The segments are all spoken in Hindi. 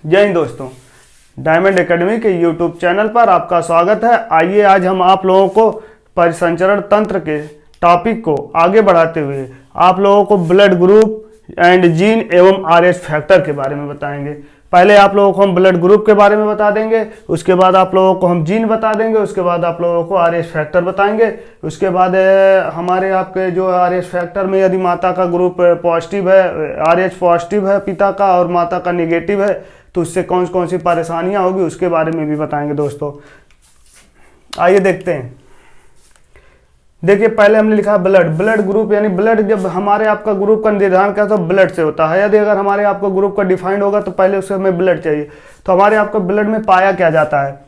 जय हिंद दोस्तों, डायमंड एकेडमी के यूट्यूब चैनल पर आपका स्वागत है। आइए आज हम आप लोगों को परिसंचरण तंत्र के टॉपिक को आगे बढ़ाते हुए आप लोगों को ब्लड ग्रुप एंड जीन एवं आरएच फैक्टर के बारे में बताएंगे। पहले आप लोगों को हम ब्लड ग्रुप के बारे में बता देंगे, उसके बाद आप लोगों को हम जीन बता देंगे, उसके बाद आप लोगों को आरएच फैक्टर बताएंगे। उसके बाद हमारे आपके जो आरएच फैक्टर में यदि माता का ग्रुप पॉजिटिव है, आरएच पॉजिटिव है पिता का और माता का नेगेटिव है, तो उससे कौन कौन सी परेशानियां होगी उसके बारे में भी बताएंगे दोस्तों। आइए देखते हैं। देखिए पहले हमने लिखा ब्लड ग्रुप, यानी ब्लड जब हमारे आपका ग्रुप का निर्धारण क्या तो ब्लड से होता है। यदि अगर हमारे आपका ग्रुप का डिफाइंड होगा तो पहले उससे हमें ब्लड चाहिए। तो हमारे आपका ब्लड में पाया क्या जाता है,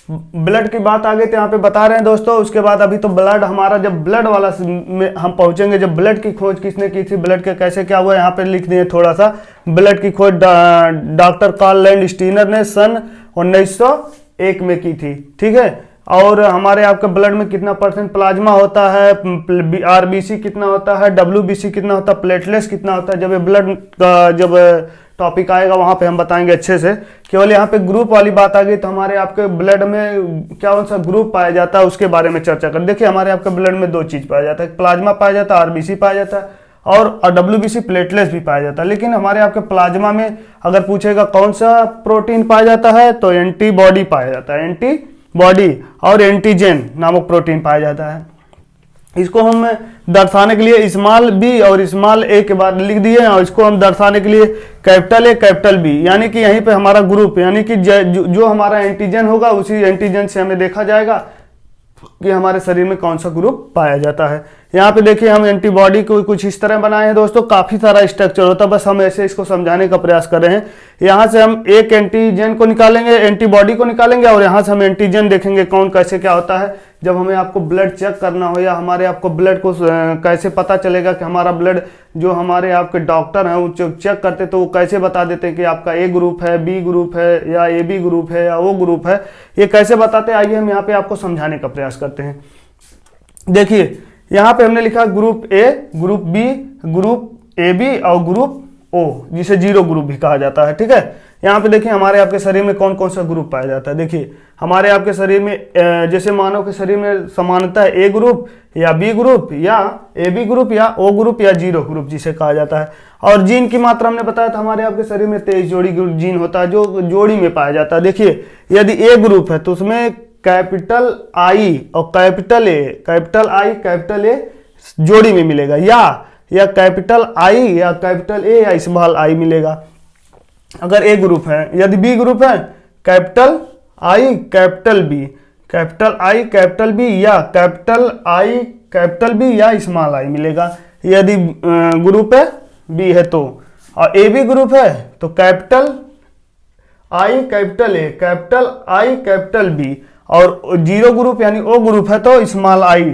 ब्लड की बात आ गई तो यहाँ पे बता रहे हैं दोस्तों। उसके बाद अभी तो ब्लड हमारा जब ब्लड वाला में हम पहुंचेंगे, जब ब्लड की खोज किसने की थी, ब्लड के कैसे क्या हुआ, यहाँ पे लिख दिए थोड़ा सा। ब्लड की खोज डॉक्टर कार्ल लैंड स्टीनर ने सन 1901 में की थी, ठीक है। और हमारे आपके ब्लड में कितना परसेंट प्लाज्मा होता है, आरबीसी कितना होता है, डब्ल्यूबीसी कितना होता है, प्लेटलेट्स कितना होता है, जब ये ब्लड का जब टॉपिक आएगा वहां पे हम बताएंगे अच्छे से। केवल यहाँ पे ग्रुप वाली बात आ गई तो हमारे आपके ब्लड में क्या सा ग्रुप पाया जाता है उसके बारे में चर्चा करें। देखिए हमारे आपके ब्लड में दो चीज पाया जाता है, प्लाज्मा पाया जाता है, आरबीसी पाया जाता है और डब्ल्यूबीसी प्लेटलेट्स भी पाया जाता है। लेकिन हमारे आपके प्लाज्मा में अगर पूछेगा कौन सा प्रोटीन पाया जाता है तो एंटीबॉडी पाया जाता है, एंटीबॉडी और एंटीजन नामक प्रोटीन पाया जाता है। इसको हम दर्शाने के लिए स्मॉल बी और स्मॉल ए के बाद लिख दिए और इसको हम दर्शाने के लिए कैपिटल ए कैपिटल बी, यानी कि यहीं पे हमारा ग्रुप, यानी कि जो हमारा एंटीजन होगा उसी एंटीजन से हमें देखा जाएगा कि हमारे शरीर में कौन सा ग्रुप पाया जाता है। यहाँ पे देखिए हम एंटीबॉडी को कुछ इस तरह बनाए हैं दोस्तों, काफी सारा स्ट्रक्चर होता है, बस हम ऐसे इसको समझाने का प्रयास कर रहे हैं। यहाँ से हम एक एंटीजन को निकालेंगे, एंटीबॉडी को निकालेंगे और यहाँ से हम एंटीजन देखेंगे कौन कैसे क्या होता है। जब हमें आपको ब्लड चेक करना हो या हमारे आपको ब्लड को कैसे पता चलेगा कि हमारा ब्लड, जो हमारे आपके डॉक्टर हैं वो चेक करते तो वो कैसे बता देते हैं कि आपका ए ग्रुप है, बी ग्रुप है या ए बी ग्रुप है या ओ ग्रुप है, ये कैसे बताते हैं। आइए हम यहाँ पे आपको समझाने का प्रयास करते हैं। देखिए यहाँ पे हमने लिखा group A, group B, group A B और ग्रुप ओ, जिसे जीरो ग्रुप भी कहा जाता है, ठीक है। यहाँ पे देखिए हमारे आपके शरीर में कौन कौन सा ग्रुप पाया जाता है। देखिए हमारे आपके शरीर में जैसे मानव के शरीर में समानता है ए ग्रुप या बी ग्रुप या ए बी ग्रुप या ओ ग्रुप या जीरो ग्रुप जिसे कहा जाता है। और जीन की मात्रा हमने बताया था हमारे आपके शरीर में 23 जोड़ी जीन होता है जो जोड़ी में पाया जाता है। देखिए यदि ए ग्रुप है तो उसमें कैपिटल आई और capital A, capital I capital ए जोड़ी में मिलेगा, या कैपिटल आई या कैपिटल ए या स्मॉल आई मिलेगा अगर ए ग्रुप है। यदि बी ग्रुप है capital I capital B, capital I capital B या कैपिटल आई कैपिटल बी या स्मॉल आई मिलेगा यदि ग्रुप है बी है तो। और ए बी ग्रुप है तो capital I capital A, capital I capital B, और जीरो ग्रुप यानी ओ ग्रुप है तो स्मॉल आई,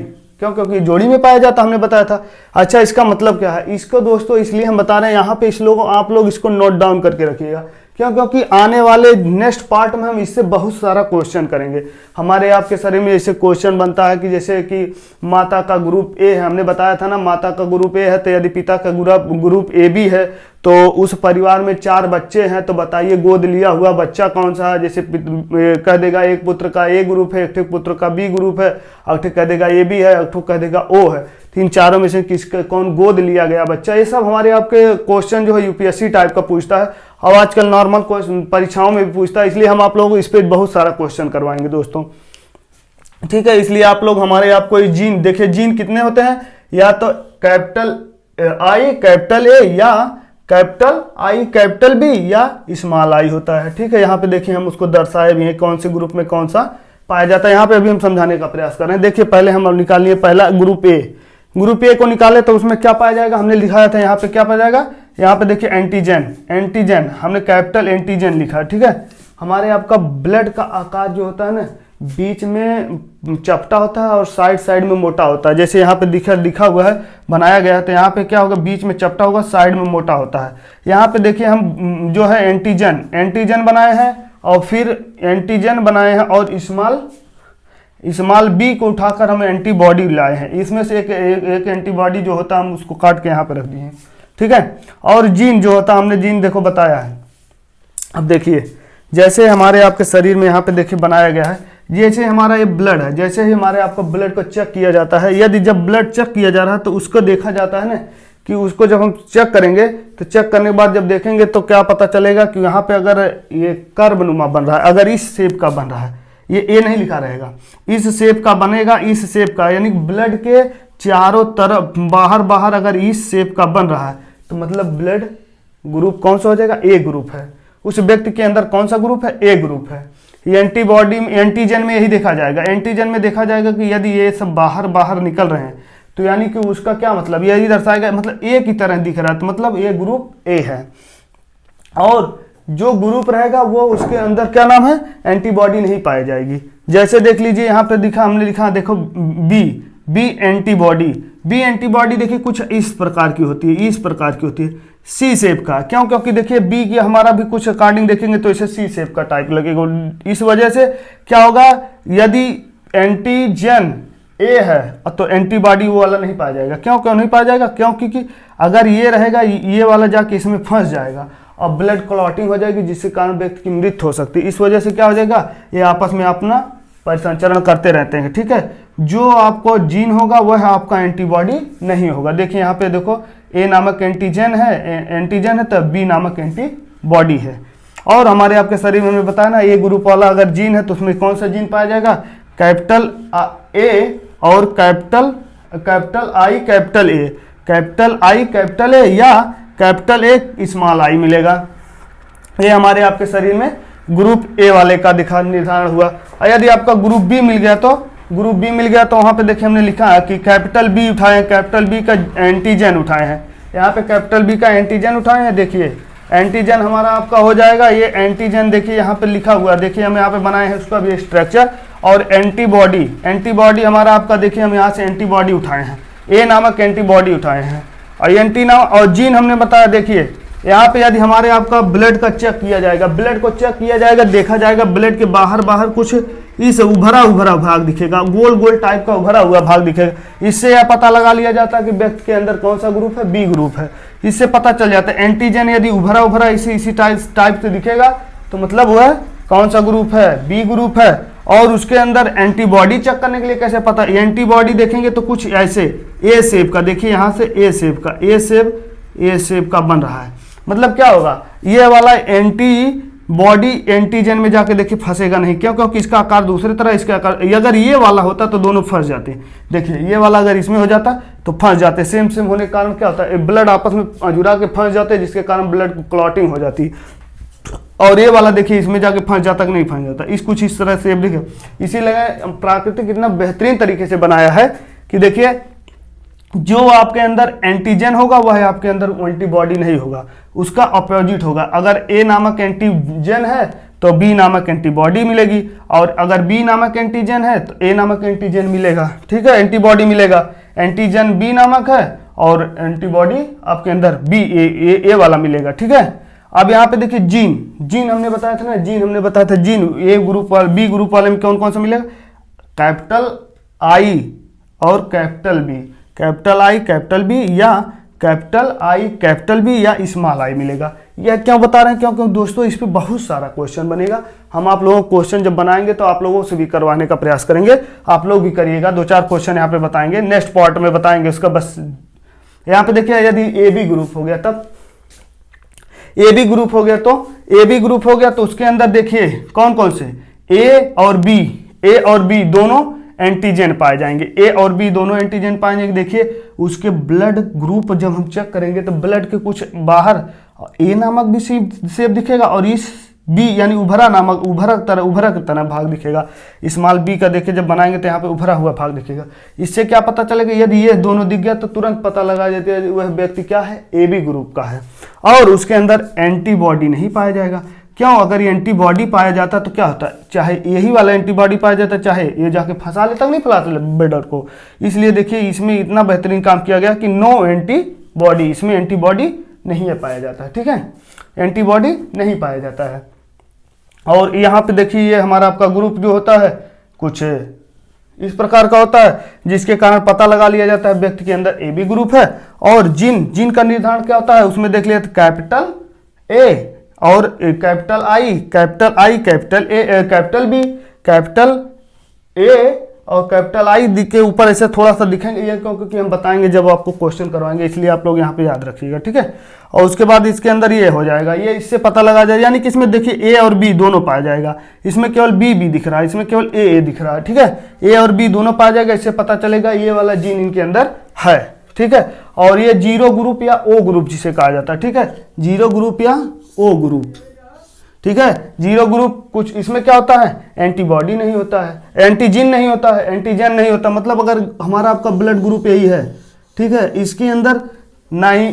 क्योंकि जोड़ी में पाया जाता हमने बताया था। अच्छा इसका मतलब क्या है, इसको दोस्तों इसलिए हम बता रहे हैं यहाँ पे, आप लोग इसको नोट डाउन करके रखिएगा क्योंकि आने वाले नेक्स्ट पार्ट में हम इससे बहुत सारा क्वेश्चन करेंगे। हमारे आपके शरीर में जैसे क्वेश्चन बनता है कि जैसे कि माता का ग्रुप ए है, हमने बताया था ना, माता का ग्रुप ए है तो यदि पिता का ग्रुप ए बी है तो उस परिवार में 4 बच्चे हैं तो बताइए गोद लिया हुआ बच्चा कौन सा है। जैसे कह देगा एक पुत्र का ए ग्रुप है, एक पुत्र का बी ग्रुप है, एक कह देगा ए बी है, एक कह देगा ओ है, तो इन चारों में से किसका कौन गोद लिया गया बच्चा। ये सब हमारे आपके क्वेश्चन जो है यूपीएससी टाइप का पूछता है और आजकल नॉर्मल परीक्षाओं में भी पूछता है, इसलिए हम आप लोगों को इस पर बहुत सारा क्वेश्चन करवाएंगे दोस्तों, ठीक है। इसलिए आप लोग हमारे आपको जीन देखिए, जीन कितने होते हैं, या तो कैपिटल आई कैपिटल ए या कैपिटल आई कैपिटल बी या स्मॉल आई होता है, ठीक है। यहाँ पे देखिए हम उसको दर्शाए भी हैं कौन से ग्रुप में कौन सा पाया जाता है। यहाँ पे अभी हम समझाने का प्रयास कर रहे हैं। देखिए पहले हम निकाल लिए पहला ग्रुप ए, ग्रुप ए को निकाले तो उसमें क्या पाया जाएगा, हमने लिखाया था यहाँ पे क्या पाया जाएगा। यहाँ पे देखिए एंटीजन हमने कैपिटल एंटीजन लिखा, ठीक है। हमारे आपका ब्लड का आकार जो होता है ना, बीच में चपटा होता है और साइड साइड में मोटा होता है। जैसे यहाँ पे लिखा हुआ है, बनाया गया है, तो यहाँ पे क्या होगा, बीच में चपटा होगा, साइड में मोटा होता है। यहाँ पे देखिए हम जो है एंटीजन बनाए हैं और फिर एंटीजन बनाए हैं और स्मॉल बी को उठाकर हम एंटीबॉडी लाए हैं। इसमें से एक एंटीबॉडी जो होता है हम उसको काट के यहाँ पे रख दिए हैं, ठीक है। और जीन जो होता है, हमने जीन देखो बताया है, अब देखिए, जैसे हमारे आपके शरीर में यहाँ पे देखिए बनाया गया है, जैसे हमारा ये ब्लड है, जैसे ही हमारे आपका ब्लड को चेक किया जाता है, यदि जब ब्लड चेक किया जा रहा है तो उसको देखा जाता है ना कि उसको जब हम चेक करेंगे तो चेक करने के बाद जब देखेंगे तो क्या पता चलेगा कि यहाँ पे अगर ये कर्वनुमा बन रहा है, अगर इस शेप का बन रहा है, ये ए नहीं लिखा रहेगा, इस शेप का बनेगा, इस शेप का, यानी ब्लड के चारों तरफ बाहर बाहर अगर इस शेप का बन रहा है तो मतलब ब्लड ग्रुप कौन सा हो जाएगा, ए ग्रुप है। उस व्यक्ति के अंदर कौन सा ग्रुप है, ए ग्रुप है। ये एंटीबॉडी एंटीजन में यही देखा जाएगा, एंटीजन में देखा जाएगा कि यदि ये सब बाहर बाहर निकल रहे हैं तो यानी कि उसका क्या मतलब, यही दर्शाएगा मतलब ए की तरह दिख रहा है तो मतलब ए ग्रुप ए है। और जो ग्रुप रहेगा वो उसके अंदर क्या नाम है, एंटीबॉडी नहीं पाई जाएगी। जैसे देख लीजिए यहाँ पे दिखा, हमने लिखा देखो बी एंटीबॉडी देखिए कुछ इस प्रकार की होती है, इस प्रकार की होती है, सी शेप का। क्यों? क्योंकि देखिए बी की हमारा भी कुछ अकॉर्डिंग देखेंगे तो इसे सी शेप का टाइप लगेगा। इस वजह से क्या होगा, यदि एंटीजन ए है तो एंटीबॉडी वो वाला नहीं पाया जाएगा। क्यों नहीं पाया जाएगा? क्योंकि अगर ये रहेगा ये वाला जाके इसमें फंस जाएगा और ब्लड क्लॉटिंग हो जाएगी जिसके कारण व्यक्ति की मृत्यु हो सकती है। इस वजह से क्या हो जाएगा, ये आपस में अपना परिसंचरण करते रहते हैं। ठीक है, जो आपको जीन होगा वह आपका एंटीबॉडी नहीं होगा। देखिए यहाँ पे देखो, ए नामक एंटीजन है तो बी नामक एंटीबॉडी है। और हमारे आपके शरीर में हमने बताया ना, ए ग्रुप वाला अगर जीन है तो उसमें कौन सा जीन पाया जाएगा, कैपिटल ए और कैपिटल आई कैपिटल ए या कैपिटल ए स्मॉल आई मिलेगा। ये हमारे आपके शरीर में ग्रुप ए वाले का निर्धारण हुआ। और यदि आपका ग्रुप बी मिल गया तो वहां पे देखिए हमने लिखा है कि कैपिटल बी उठाए हैं, कैपिटल बी का एंटीजन उठाए हैं। यहाँ पे कैपिटल बी का एंटीजन उठाए हैं। देखिए एंटीजन हमारा आपका हो जाएगा, ये एंटीजन देखिए यहाँ पे लिखा हुआ है, देखिए हम यहाँ पे बनाए हैं उसका भी स्ट्रक्चर। और एंटीबॉडी हमारा आपका देखिए हम यहाँ से एंटीबॉडी उठाए हैं, ए नामक एंटीबॉडी उठाए हैं। और एंटी नाम और जीन हमने बताया, देखिए यहाँ पे यदि हमारे आपका ब्लड का चेक किया जाएगा, देखा जाएगा ब्लड के बाहर बाहर कुछ इस उभरा भाग दिखेगा, गोल टाइप का उभरा हुआ भाग दिखेगा। इससे यह पता लगा लिया जाता है कि व्यक्ति के अंदर कौन सा ग्रुप है, बी ग्रुप है। इससे पता चल जाता है एंटीजन यदि उभरा इसी टाइप से दिखेगा तो मतलब वह कौन सा ग्रुप है, बी ग्रुप है। और उसके अंदर एंटीबॉडी चेक करने के लिए कैसे पता, एंटीबॉडी देखेंगे तो कुछ ऐसे ए शेप का, देखिए यहाँ से ए शेप का बन रहा है। मतलब क्या होगा, ये वाला एंटीबॉडी एंटीजन में जाके देखिए फंसेगा नहीं। क्यों? क्योंकि इसका आकार दूसरी तरह, इसका आकार, अगर ये वाला होता तो दोनों फंस जाते। देखिए ये वाला अगर इसमें हो जाता तो फंस जाते। सेम होने के कारण क्या होता है, ब्लड आपस में जुड़ा के फंस जाते, जिसके कारण ब्लड क्लॉटिंग हो जाती। और ये वाला देखिए इसमें जाके फंस जाता कि नहीं फंस जाता, कुछ इस तरह से देखिए। इसीलिए प्राकृतिक इतना बेहतरीन तरीके से बनाया है कि देखिए जो आपके अंदर एंटीजन होगा वह आपके अंदर एंटीबॉडी नहीं होगा, उसका अपोजिट होगा। अगर ए नामक एंटीजन है तो बी नामक एंटीबॉडी मिलेगी, और अगर बी नामक एंटीजन है तो ए नामक एंटीजन मिलेगा। ठीक है, एंटीबॉडी मिलेगा। एंटीजन बी नामक है और एंटीबॉडी आपके अंदर बी ए वाला मिलेगा। ठीक है, अब यहाँ पे देखिए जीन हमने बताया था ना, जीन ए ग्रुप वाले बी ग्रुप वाले में कौन कौन सा मिलेगा, कैपिटल आई और capital B, capital I capital B या कैपिटल आई कैपिटल बी या स्मॉल आई मिलेगा। यह क्यों बता रहे हैं, क्योंकि दोस्तों इस पे बहुत सारा क्वेश्चन बनेगा। हम आप लोगों को क्वेश्चन जब बनाएंगे तो आप लोगों से भी करवाने का प्रयास करेंगे, आप लोग भी करिएगा। 2-4 क्वेश्चन यहाँ पे बताएंगे, नेक्स्ट पार्ट में बताएंगे उसका। बस यहाँ पे देखिए यदि ए बी ग्रुप हो गया, तब ए बी ग्रुप हो गया तो उसके अंदर देखिए कौन कौन से ए और बी दोनों एंटीजन पाए जाएंगे। ए और बी दोनों एंटीजन पाए जाएंगे। देखिए उसके ब्लड ग्रुप जब हम चेक करेंगे तो ब्लड के कुछ बाहर ए नामक भी शेप दिखेगा और इस बी यानी उभरा तरह भाग दिखेगा। स्मॉल बी का देखिए जब बनाएंगे तो यहाँ पे उभरा हुआ भाग दिखेगा। इससे क्या पता चलेगा, यदि ये दोनों दिख गया तो तुरंत पता लगा जाता है वह व्यक्ति क्या है, ए बी ग्रुप का है। और उसके अंदर एंटीबॉडी नहीं पाया जाएगा। क्यों? अगर ये एंटीबॉडी पाया जाता तो क्या होता है, चाहे यही वाला एंटीबॉडी पाया जाता, चाहे ये जाके फंसा लेता, नहीं फंसाता ब्लड को। इसलिए देखिए इसमें इतना बेहतरीन काम किया गया कि नो एंटीबॉडी, इसमें एंटीबॉडी नहीं है पाया जाता है। ठीक है, एंटीबॉडी नहीं पाया जाता है। और यहाँ पे देखिए ये हमारा आपका ग्रुप जो होता है कुछ इस प्रकार का होता है, जिसके कारण पता लगा लिया जाता है व्यक्ति के अंदर ए बी ग्रुप है। और जीन का निर्धारण क्या होता है, उसमें देख लिया कैपिटल ए और capital I, capital A, capital B, capital A और कैपिटल आई के ऊपर ऐसे थोड़ा सा दिखेंगे, ये क्योंकि हम बताएंगे जब आपको क्वेश्चन करवाएंगे, इसलिए आप लोग यहाँ पे याद रखिएगा, ठीक है। और उसके बाद इसके अंदर ये हो जाएगा, ये इससे पता लगा जाए, यानी कि इसमें देखिए ए और बी दोनों पाया जाएगा, इसमें केवल बी दिख रहा है, इसमें केवल ए दिख रहा है, ठीक है। ए और बी दोनों पाया जाएगा, इससे पता चलेगा ये वाला जीन इनके अंदर है, ठीक है। और ये जीरो ग्रुप या ओ ग्रुप जिसे कहा जाता है, ठीक है, जीरो ग्रुप या ओ ग्रुप, ठीक है। जीरो ग्रुप कुछ इसमें क्या होता है, एंटीबॉडी नहीं होता है, एंटीजन नहीं होता है, एंटीजन नहीं होता, मतलब अगर हमारा आपका ब्लड ग्रुप यही है, ठीक है, इसके अंदर ना ही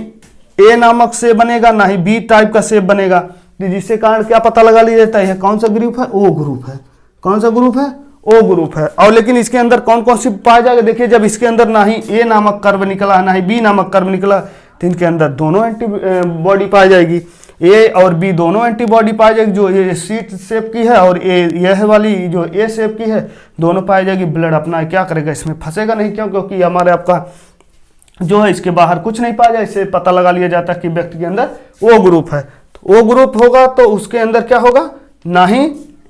ए नामक सेप बनेगा ना ही बी टाइप का सेप बनेगा, जिससे कारण क्या पता लगा लिया जाता है कौन सा ग्रुप है, ओ ग्रुप है, कौन सा ग्रुप है, ओ ग्रुप है। और लेकिन इसके अंदर कौन कौन सी पाया जाएगा, देखिए जब इसके अंदर ना ही ए नामक कर्व निकला है ना ही बी नामक कर्व निकला, तो इनके अंदर दोनों एंटीबॉडी पाई जाएगी, ए और बी दोनों एंटीबॉडी पाई जाएगी, जो ये सीट शेप की है और ए यह वाली जो ए शेप की है दोनों पाई जाएगी। ब्लड अपना क्या करेगा, इसमें फंसेगा नहीं, क्यों, क्योंकि हमारे आपका जो है इसके बाहर कुछ नहीं पाया जाए, इससे पता लगा लिया जाता है कि व्यक्ति के अंदर ओ ग्रुप है। तो ओ ग्रुप होगा तो उसके अंदर क्या होगा, ना ही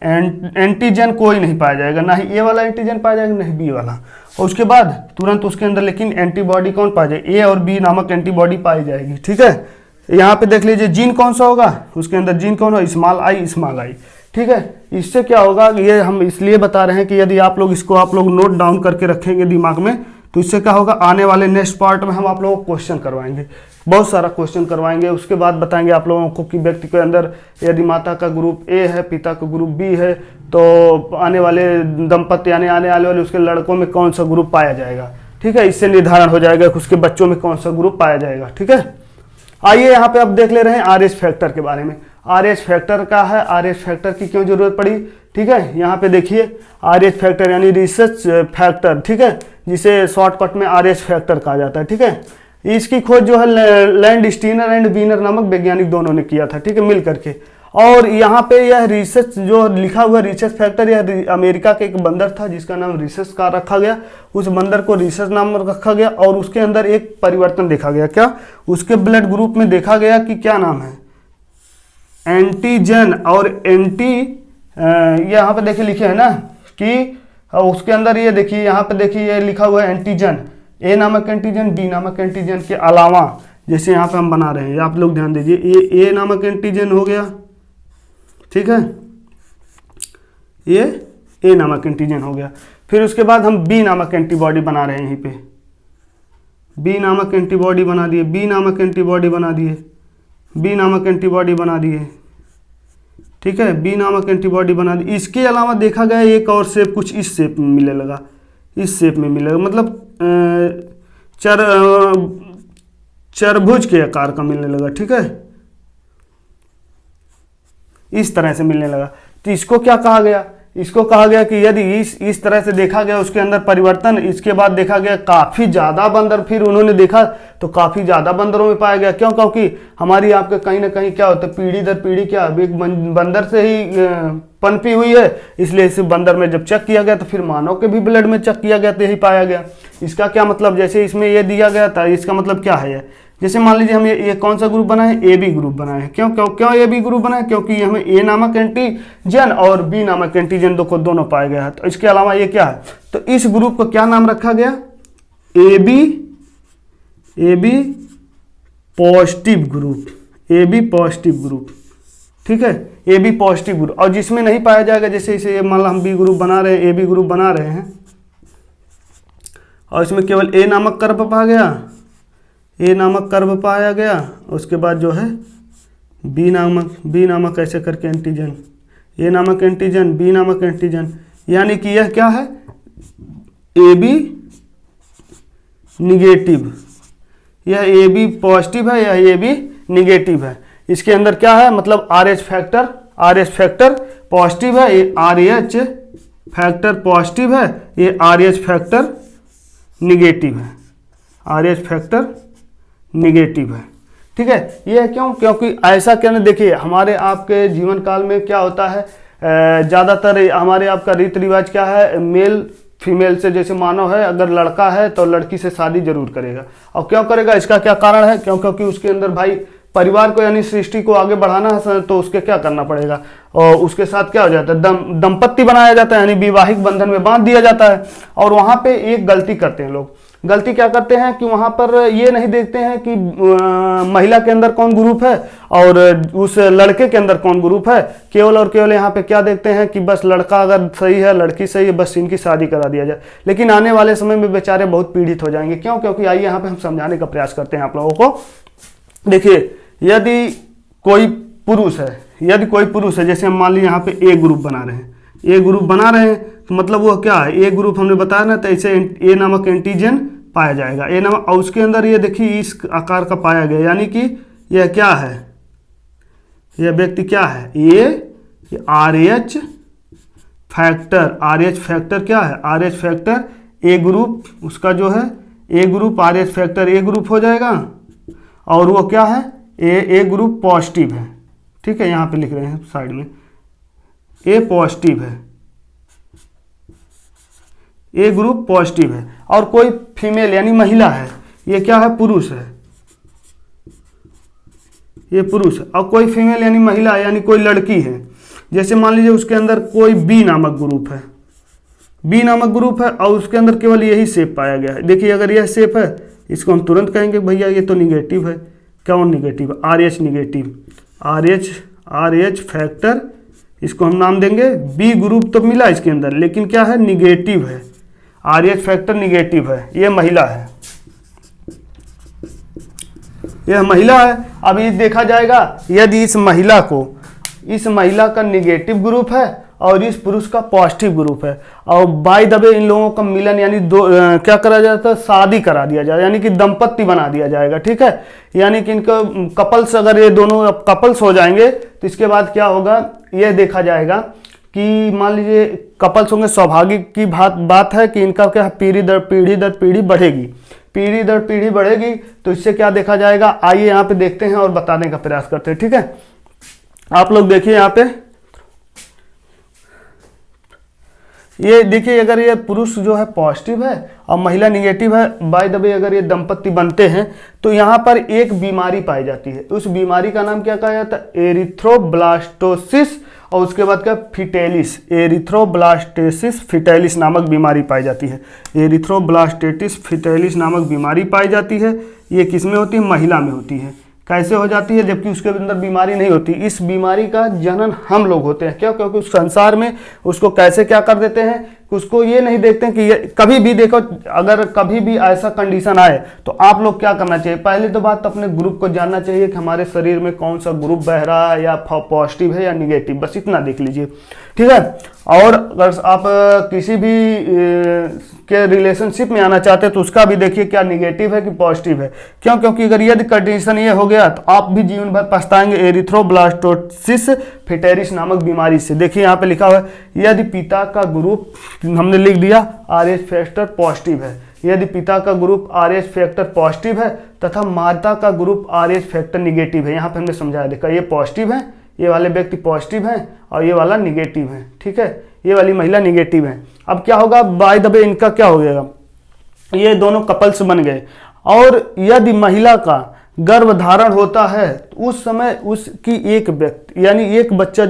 एंटीजन कोई नहीं पाया जाएगा, ना ही ए वाला एंटीजन पाया जाएगा ना ही बी वाला, और उसके बाद तुरंत उसके अंदर लेकिन एंटीबॉडी कौन पाया जाए, ए और बी नामक एंटीबॉडी पाई जाएगी, ठीक है। यहाँ पे देख लीजिए जीन कौन सा होगा, उसके अंदर जीन कौन होगा, स्मॉल आई, ठीक है। इससे क्या होगा, ये हम इसलिए बता रहे हैं कि यदि आप लोग इसको आप लोग नोट डाउन करके रखेंगे दिमाग में, तो इससे क्या होगा, आने वाले नेक्स्ट पार्ट में हम आप लोगों को क्वेश्चन करवाएंगे, बहुत सारा क्वेश्चन करवाएंगे। उसके बाद बताएंगे आप लोगों को कि व्यक्ति के अंदर यदि माता का ग्रुप ए है, पिता का ग्रुप बी है, तो आने वाले दंपति यानी आने वाले उसके लड़कों में कौन सा ग्रुप पाया जाएगा, ठीक है। इससे निर्धारण हो जाएगा कि उसके बच्चों में कौन सा ग्रुप पाया जाएगा, ठीक है। आइए यहाँ पे अब देख ले रहे हैं आरएच फैक्टर के बारे में। आरएच फैक्टर का है, आरएच फैक्टर की क्यों जरूरत पड़ी, ठीक है। यहाँ पे देखिए आरएच फैक्टर यानी रिसर्च फैक्टर, ठीक है, जिसे शॉर्टकट में आरएच फैक्टर कहा जाता है, ठीक है। इसकी खोज जो है लैंडस्टीनर एंड वीनर नामक वैज्ञानिक दोनों ने किया था, ठीक है, मिल करके। और यहाँ पे यह रिसर्च जो लिखा हुआ रिसर्च फैक्टर, यह अमेरिका के एक बंदर था जिसका नाम रिसर्च का रखा गया, उस बंदर को रिसर्च नाम रखा गया, और उसके अंदर एक परिवर्तन देखा गया, क्या, उसके ब्लड ग्रुप में देखा गया कि क्या नाम है, एंटीजन और एंटी, यहाँ पे देखिए लिखे है ना कि उसके अंदर ये देखिए यहाँ पे देखिए ये लिखा हुआ है एंटीजन, ए नामक एंटीजन, बी नामक एंटीजन के अलावा, जैसे यहाँ पे हम बना रहे हैं, आप लोग ध्यान दीजिए, ये ए नामक एंटीजन हो गया, ठीक है, ये ए नामक एंटीजन हो गया। फिर उसके बाद हम बी नामक एंटीबॉडी बना रहे हैं, यहीं पे बी नामक एंटीबॉडी बना दिए, बी नामक एंटीबॉडी बना दिए, बी नामक एंटीबॉडी बना दिए, ठीक है, बी नामक एंटीबॉडी बना दी। इसके अलावा देखा गया एक और शेप कुछ इस शेप में मिलने लगा, इस शेप में मिलेगा, मतलब चरभुज के आकार का मिलने लगा, ठीक है, इस तरह से मिलने लगा। तो इसको क्या कहा गया, इसको कहा गया कि यदि इस तरह से देखा गया उसके अंदर परिवर्तन, इसके बाद देखा गया काफ़ी ज़्यादा बंदर, फिर उन्होंने देखा तो काफ़ी ज़्यादा बंदरों में पाया गया, क्यों, क्योंकि हमारी आपके कहीं ना कहीं क्या होता है, पीढ़ी दर पीढ़ी क्या एक बंदर से ही पनपी हुई है, इसलिए इस बंदर में जब चेक किया गया तो फिर मानव के भी ब्लड में चेक किया गया तो यही पाया गया। इसका क्या मतलब, जैसे इसमें ये दिया गया था, इसका मतलब क्या है, जैसे मान लीजिए हम ये कौन सा ग्रुप बनाए, ए बी ग्रुप बनाए, क्यों क्यों क्यों ए बी ग्रुप बनाए, क्योंकि हमें ए नामक एंटीजन और बी नामक एंटीजन दोनों पाया गया है। तो इसके अलावा ये क्या है, तो इस ग्रुप को क्या नाम रखा गया, A B positive group, A B positive group, ठीक है, ए बी पॉजिटिव ग्रुप। और जिसमें नहीं पाया जाएगा, जैसे इसे मान लो हम बी ग्रुप बना रहे हैं, ए बी ग्रुप बना रहे हैं, और इसमें केवल ए नामक कर्व पाया गया, ए नामक कर्व पाया गया, उसके बाद जो है बी नामक ऐसे करके एंटीजन, ए नामक एंटीजन, बी नामक एंटीजन, यानी कि यह क्या है, ए बी निगेटिव, यह ए बी पॉजिटिव है, यह ए बी निगेटिव है। इसके अंदर क्या है, मतलब आर एच फैक्टर पॉजिटिव है, ये आर एच फैक्टर पॉजिटिव है, ये आर एच फैक्टर निगेटिव है, आर एच फैक्टर निगेटिव है, ठीक है। ये क्यों, क्योंकि ऐसा क्या ना, देखिए हमारे आपके जीवन काल में क्या होता है, ज़्यादातर हमारे आपका रीति रिवाज क्या है, मेल फीमेल से, जैसे मानव है अगर लड़का है तो लड़की से शादी जरूर करेगा। और क्यों करेगा, इसका क्या कारण है, क्योंकि उसके अंदर भाई परिवार को यानी सृष्टि को आगे बढ़ाना है तो उसके क्या करना पड़ेगा, और उसके साथ क्या हो जाता है, दंपत्ति बनाया जाता है, यानी वैवाहिक बंधन में बांध दिया जाता है। और वहां पे एक गलती करते हैं लोग, गलती क्या करते हैं कि वहां पर ये नहीं देखते हैं कि महिला के अंदर कौन ग्रुप है और उस लड़के के अंदर कौन ग्रुप है, केवल और केवल यहाँ पे क्या देखते हैं कि बस लड़का अगर सही है, लड़की सही है, बस इनकी शादी करा दिया जाए। लेकिन आने वाले समय में बेचारे बहुत पीड़ित हो जाएंगे। क्यों? क्योंकि आइए यहाँ पे हम समझाने का प्रयास करते हैं आप लोगों को। देखिए, यदि कोई पुरुष है, जैसे हम मान लीजिए यहाँ पे ए ग्रुप बना रहे हैं, तो मतलब वो क्या है, ए ग्रुप हमने बताया ना, तो ऐसे ए नामक एंटीजन पाया जाएगा, ए नामक, और उसके अंदर ये देखिए इस आकार का पाया गया, यानी कि यह क्या है, यह व्यक्ति क्या है, ये RH फैक्टर क्या है, RH फैक्टर ए ग्रुप, उसका जो है ए ग्रुप, RH फैक्टर ए ग्रुप हो जाएगा, और वो क्या है, ए ग्रुप पॉजिटिव है। ठीक है, यहाँ पे लिख रहे हैं साइड में, ए पॉजिटिव है, ए ग्रुप पॉजिटिव है। और कोई फीमेल यानी महिला है, ये क्या है, पुरुष है, ये पुरुष है। और कोई फीमेल यानी महिला है, यानी कोई लड़की है, जैसे मान लीजिए उसके अंदर कोई बी नामक ग्रुप है, और उसके अंदर केवल यही शेप पाया गया है। देखिए, अगर यह शेप है, इसको हम तुरंत कहेंगे भैया ये तो निगेटिव है। कौन negative? RH negative, RH factor, इसको हम नाम देंगे बी ग्रुप। तो मिला इसके अंदर, लेकिन क्या है, निगेटिव है, RH फैक्टर निगेटिव है, ये महिला है, यह महिला है। अब ये देखा जाएगा, यदि इस महिला का निगेटिव ग्रुप है और इस पुरुष का पॉजिटिव ग्रुप है, और बाय द वे इन लोगों का मिलन यानी क्या करा जाता है, शादी करा दिया जाए, यानी कि दंपत्ति बना दिया जाएगा। ठीक है, यानी कि इनका कपल्स, अगर ये दोनों कपल्स हो जाएंगे तो इसके बाद क्या होगा, यह देखा जाएगा कि मान लीजिए कपल्स होंगे, सौभाग्य की बात है कि इनका क्या पीढ़ी दर पीढ़ी बढ़ेगी। तो इससे क्या देखा जाएगा, आइए यहाँ पे देखते हैं और बताने का प्रयास करते हैं। ठीक है, आप लोग देखिए यहाँ पे, ये देखिए, अगर ये पुरुष जो है पॉजिटिव है और महिला निगेटिव है, बाय द वे अगर ये दंपत्ति बनते हैं तो यहाँ पर एक बीमारी पाई जाती है। उस बीमारी का नाम क्या कहा जाता है, एरिथ्रोब्लास्टोसिस, और उसके बाद क्या, फिटेलिस, एरिथ्रोब्लास्टेसिस फिटेलिस नामक बीमारी पाई जाती है। एरिथ्रोब्लास्टेटिस फिटेलिस नामक बीमारी पाई जाती है। ये किस में होती है, महिला में होती है। कैसे हो जाती है, जबकि उसके अंदर बीमारी नहीं होती। इस बीमारी का जनन हम लोग होते हैं। क्यों? क्योंकि उस संसार में उसको कैसे क्या कर देते हैं कि उसको ये नहीं देखते हैं कि ये कभी भी देखो, अगर कभी भी ऐसा कंडीशन आए तो आप लोग क्या करना चाहिए, पहले तो बात अपने ग्रुप को जानना चाहिए कि हमारे शरीर में कौन सा ग्रुप बह रहा है, या पॉजिटिव है या निगेटिव, बस इतना देख लीजिए। ठीक है, और अगर आप किसी भी के रिलेशनशिप में आना चाहते हैं तो उसका भी देखिए क्या निगेटिव है कि पॉजिटिव है। क्यों? क्योंकि अगर यदि कंडीशन ये हो गया तो आप भी जीवन भर पछताएंगे एरिथ्रोब्लास्टोसिस फिटेलिस नामक बीमारी से। देखिए यहाँ पे लिखा हुआ है, यदि पिता का ग्रुप हमने लिख दिया RH फैक्टर पॉजिटिव है, यदि पिता का ग्रुप RH फैक्टर पॉजिटिव है तथा माता का ग्रुप RH फैक्टर निगेटिव है। यहाँ पे हमने समझाया, देखा ये पॉजिटिव है, ये वाले व्यक्ति पॉजिटिव हैं और ये वाला निगेटिव है। ठीक है, ये वाली महिला निगेटिव है। अब क्या होगा, बाय द वे इनका क्या हो गया, ये दोनों कपल्स बन गए। और यदि महिला का गर्भ धारण होता है तो उस समय उसकी एक व्यक्ति यानी एक बच्चा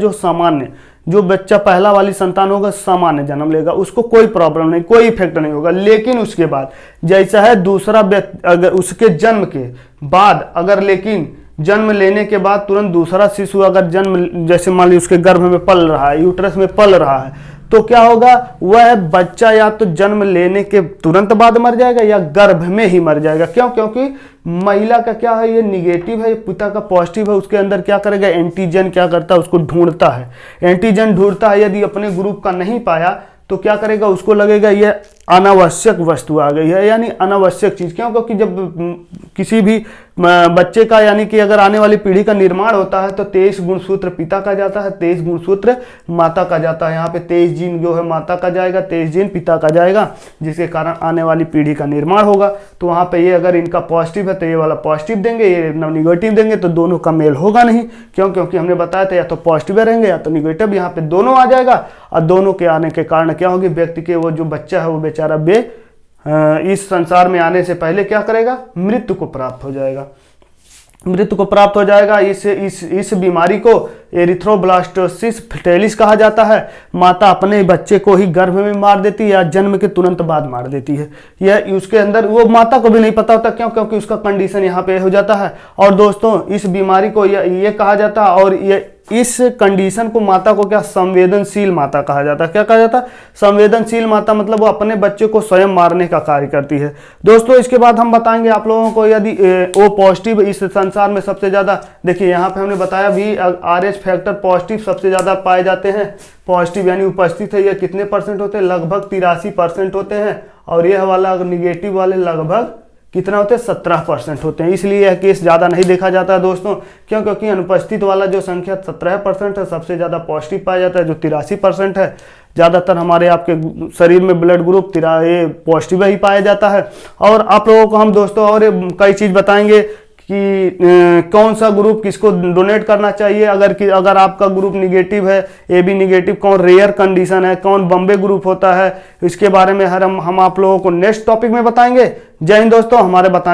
जो बच्चा पहला वाली संतान होगा सामान्य जन्म लेगा, उसको कोई प्रॉब्लम नहीं, कोई इफेक्ट नहीं होगा। लेकिन उसके बाद जैसा है दूसरा व्यक्ति, अगर उसके जन्म के बाद लेकिन जन्म लेने के बाद तुरंत दूसरा शिशु अगर जन्म, जैसे मान लीजिए उसके गर्भ में पल रहा है, यूट्रस में पल रहा है, तो क्या होगा, वह बच्चा या तो जन्म लेने के तुरंत बाद मर जाएगा या गर्भ में ही मर जाएगा। क्यों? क्योंकि महिला का क्या है, ये निगेटिव है, पिता का पॉजिटिव है। उसके अंदर क्या करेगा, एंटीजन क्या करता है, उसको ढूंढता है, एंटीजन ढूंढता है। यदि अपने ग्रुप का नहीं पाया तो क्या करेगा, उसको लगेगा ये अनावश्यक वस्तु आ गई है, यानी अनावश्यक चीज। क्यों? क्योंकि जब किसी भी बच्चे का यानी कि अगर आने वाली पीढ़ी का निर्माण होता है तो 23 गुणसूत्र पिता का जाता है, 23 गुणसूत्र माता का जाता है। यहाँ पे 23 जीन जो है माता का जाएगा, 23 जीन पिता का जाएगा, जिसके कारण आने वाली पीढ़ी का निर्माण होगा। तो वहाँ पे ये अगर इनका पॉजिटिव है तो ये वाला पॉजिटिव देंगे, ये निगेटिव देंगे, तो दोनों का मेल होगा नहीं। क्यों? क्योंकि हमने बताया था या तो पॉजिटिव रहेंगे या तो निगेटिव। यहाँ पे दोनों आ जाएगा और दोनों के आने के कारण क्या होगी, व्यक्ति के वो जो बच्चा है वो बेचारा इस संसार में आने से पहले क्या करेगा, मृत्यु को प्राप्त हो जाएगा। मृत्यु को प्राप्त हो जाएगा। इस बीमारी को एरिथ्रोब्लास्टोसिस फैटालिस कहा जाता है। माता अपने बच्चे को ही गर्भ में मार देती है या जन्म के तुरंत बाद मार देती है। यह उसके अंदर वो माता को भी नहीं पता होता, क्यों? क्योंकि उसका कंडीशन यहाँ पे हो जाता है। और दोस्तों इस बीमारी को ये कहा जाता है, और ये इस कंडीशन को माता को क्या संवेदनशील माता कहा जाता है। क्या कहा जाता है? संवेदनशील माता, मतलब वो अपने बच्चे को स्वयं मारने का कार्य करती है। दोस्तों इसके बाद हम बताएंगे आप लोगों को, यदि ओ पॉजिटिव इस संसार में सबसे ज्यादा, देखिए यहाँ पे हमने बताया VRH फैक्टर पॉजिटिव सबसे ज्यादा पाए जाते हैं। पॉजिटिव यानी उपस्थित है, ये कितने परसेंट होते हैं? लगभग 83% होते हैं। और यह वाला निगेटिव वाले लगभग कितना होते हैं? 17% होते हैं। इसलिए यह केस ज़्यादा नहीं देखा जाता है दोस्तों, क्यों? क्योंकि अनुपस्थित वाला जो संख्या 17% है, सबसे ज़्यादा पॉजिटिव पाया जाता है जो 83% है। ज़्यादातर हमारे आपके शरीर में ब्लड ग्रुप पॉजिटिव ही पाया जाता है। और आप लोगों को हम दोस्तों और कई चीज़ बताएंगे कि कौन सा ग्रुप किसको डोनेट करना चाहिए। अगर आपका ग्रुप निगेटिव है, AB निगेटिव, कौन रेयर कंडीशन है, कौन बॉम्बे ग्रुप होता है, इसके बारे में हम आप लोगों को नेक्स्ट टॉपिक में बताएंगे। जय हिंद दोस्तों। हमारे बताने